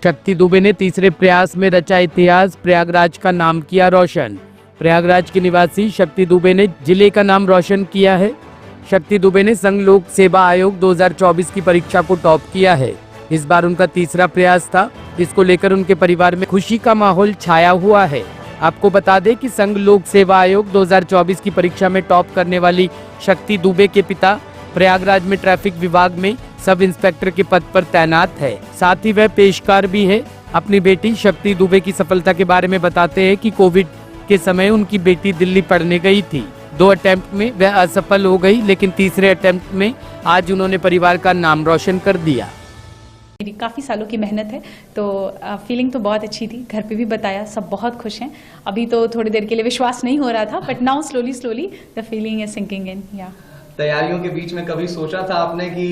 शक्ति दुबे ने तीसरे प्रयास में रचा इतिहास, प्रयागराज का नाम किया रोशन। प्रयागराज के निवासी शक्ति दुबे ने जिले का नाम रोशन किया है। शक्ति दुबे ने संघ लोक सेवा आयोग 2024 की परीक्षा को टॉप किया है। इस बार उनका तीसरा प्रयास था। इसको लेकर उनके परिवार में खुशी का माहौल छाया हुआ है। आपको बता दें कि संघ लोक सेवा आयोग 2024 की परीक्षा में टॉप करने वाली शक्ति दुबे के पिता प्रयागराज में ट्रैफिक विभाग में सब इंस्पेक्टर के पद पर तैनात है। साथ ही वह पेशकार भी है। अपनी बेटी शक्ति दुबे की सफलता के बारे में बताते हैं कि कोविड के समय उनकी बेटी दिल्ली पढ़ने गई थी। 2 अटेम्प्ट में वह असफल हो गई, लेकिन तीसरे अटेम्प्ट में आज उन्होंने परिवार का नाम रोशन कर दिया। मेरी काफ़ी सालों की मेहनत है, तो फीलिंग तो बहुत अच्छी थी। घर पे भी बताया, सब बहुत खुश हैं। अभी तो थोड़ी देर के लिए विश्वास नहीं हो रहा था, but now slowly the feeling is sinking in. या तैयारियों के बीच में कभी सोचा था आपने कि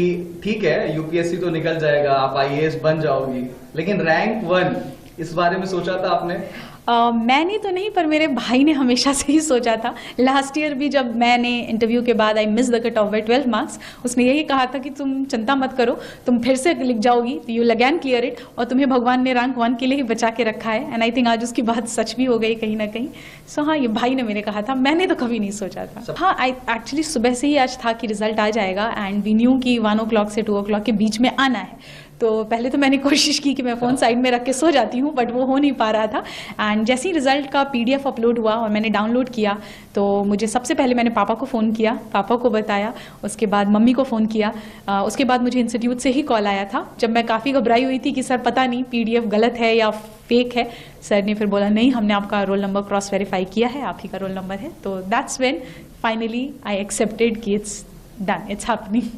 ठीक है यूपीएससी तो निकल जाएगा, आप आईएएस बन जाओगी, लेकिन रैंक 1 इस बारे में सोचा था आपने? मैंने तो नहीं, पर मेरे भाई ने हमेशा से ही सोचा था। लास्ट ईयर भी जब मैंने इंटरव्यू के बाद I miss the cut off by 12 marks, उसने यही कहा था कि तुम चिंता मत करो, तुम फिर से लिख जाओगी, you will again clear it, और तुम्हें भगवान ने रैंक 1 के लिए ही बचा के रखा है। एंड आई थिंक आज उसकी बात सच भी हो गई कहीं ना कहीं। सो हाँ, ये भाई ने मेरे कहा था, मैंने तो कभी नहीं सोचा था। हाँ, आई एक्चुअली सुबह से ही आज था कि रिजल्ट आ जाएगा, एंड वी न्यू कि 1 o'clock से 2 o'clock के बीच में आना है। तो पहले तो मैंने कोशिश की कि मैं फ़ोन साइड में रख के सो जाती हूँ, बट वो हो नहीं पा रहा था। एंड जैसे ही रिजल्ट का PDF अपलोड हुआ और मैंने डाउनलोड किया, तो मुझे सबसे पहले मैंने पापा को फ़ोन किया, पापा को बताया, उसके बाद मम्मी को फ़ोन किया। उसके बाद मुझे इंस्टीट्यूट से ही कॉल आया था, जब मैं काफ़ी घबराई हुई थी कि सर पता नहीं PDF गलत है या फेक है। सर ने फिर बोला नहीं, हमने आपका रोल नंबर क्रॉस वेरीफाई किया है, आप ही का रोल नंबर है। तो that's when finally I accepted कि it's done, it's happening.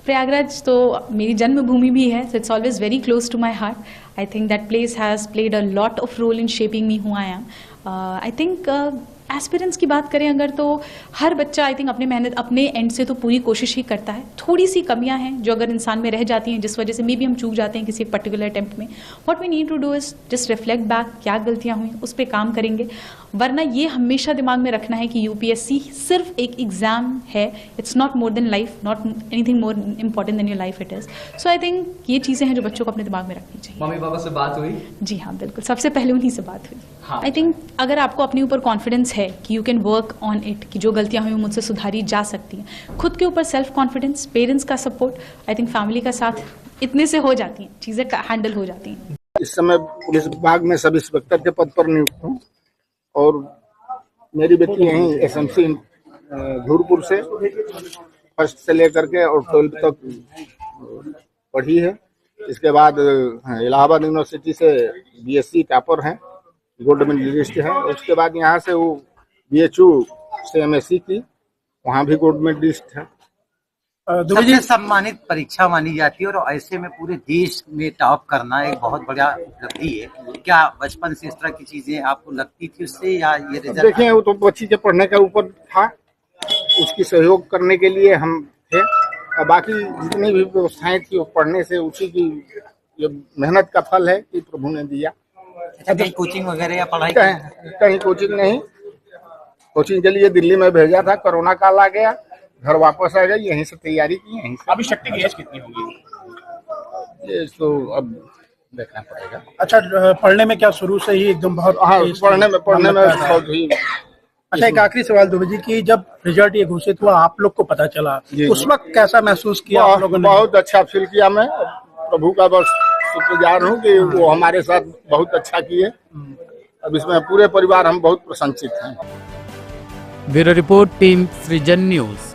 Prayagraj तो मेरी जन्मभूमि भी है, so it's always very close to my heart. I think that place has played a lot of role in shaping me who I am. I think aspirants की बात करें अगर, तो हर बच्चा आई थिंक अपने मेहनत अपने एंड से तो पूरी कोशिश ही करता है। थोड़ी सी कमियां हैं जो अगर इंसान में रह जाती हैं, जिस वजह से मे बी हम चूक जाते हैं किसी एक पर्टिकुलर अटेम्प्ट में। What we need to do is just reflect back, क्या गलतियां हुई उस पर काम करेंगे। वरना ये हमेशा दिमाग में रखना है कि यूपीएससी सिर्फ एक एग्जाम है, it's not more than life, not anything more important than your life it is. So I think ये चीज़ें हैं जो बच्चों को अपने दिमाग में रखनी चाहिए। मम्मी पापा से बात हुई? जी हाँ, बिल्कुल, सबसे पहले उन्हीं से बात हुई। हाँ। आई थिंक अगर आपको अपने ऊपर कॉन्फिडेंस है कि you can work on it, कि जो गलतियां हुई मुझसे सुधारी जा सकती हैं, खुद के ऊपर सेल्फ कॉन्फिडेंस, पेरेंट्स का सपोर्ट, आई थिंक फैमिली का साथ, इतने से हो जाती हैं चीज़ें, हैंडल हो जाती हैं। इस समय पुलिस विभाग में सब इंस्पेक्टर के पद पर नियुक्त हूँ, और मेरी बेटी यहीं SMC धूरपुर से फर्स्ट से लेकर के और 12th तक पढ़ी है। इसके बाद इलाहाबाद यूनिवर्सिटी से BSc टॉपर हैं, गोल्ड मेडलिस्ट है। उसके बाद यहाँ से वो BHU से MSc की, वहाँ भी गोल्ड मेडलिस्ट है। सबसे सम्मानित परीक्षा मानी जाती है, और ऐसे में पूरे देश में टॉप करना एक बहुत बड़ा उपलब्धि है। क्या बचपन से इस तरह की चीजें आपको लगती थी उससे, या ये रिजल्ट? देखिए, वो तो बच्ची के पढ़ने के ऊपर था, उसकी सहयोग करने के लिए हम थे। बाकी जितनी भी व्यवस्थाएं थी वो पढ़ने से, उसी की ये मेहनत का फल है कि प्रभु ने दिया। अच्छा, कहीं कोचिंग वगैरह या पढ़ाई? कहीं कोचिंग नहीं, कोचिंग के लिए दिल्ली में भेजा था, कोरोना काल आ गया, घर वापस आ गए, यहीं से तैयारी की, यहीं से। अभी शक्ति की एज कितनी होगी? ये तो अब देखना पड़ेगा। अच्छा, पढ़ने में क्या शुरू से ही एकदम बहुत? हाँ, पढ़ने में बहुत ही। अच्छा, एक आखिरी सवाल दुबे जी की, जब रिजल्ट ये घोषित हुआ आप लोग को पता चला, उस वक्त कैसा महसूस किया आप लोगों ने? बहुत अच्छा फील किया। मैं प्रभु का बस शुक्रगुजार हूँ कि वो हमारे साथ बहुत अच्छा किए। अब इसमें पूरे परिवार हम बहुत प्रसन्नचित हैं। ब्यूरो रिपोर्ट, टीम सृजन न्यूज।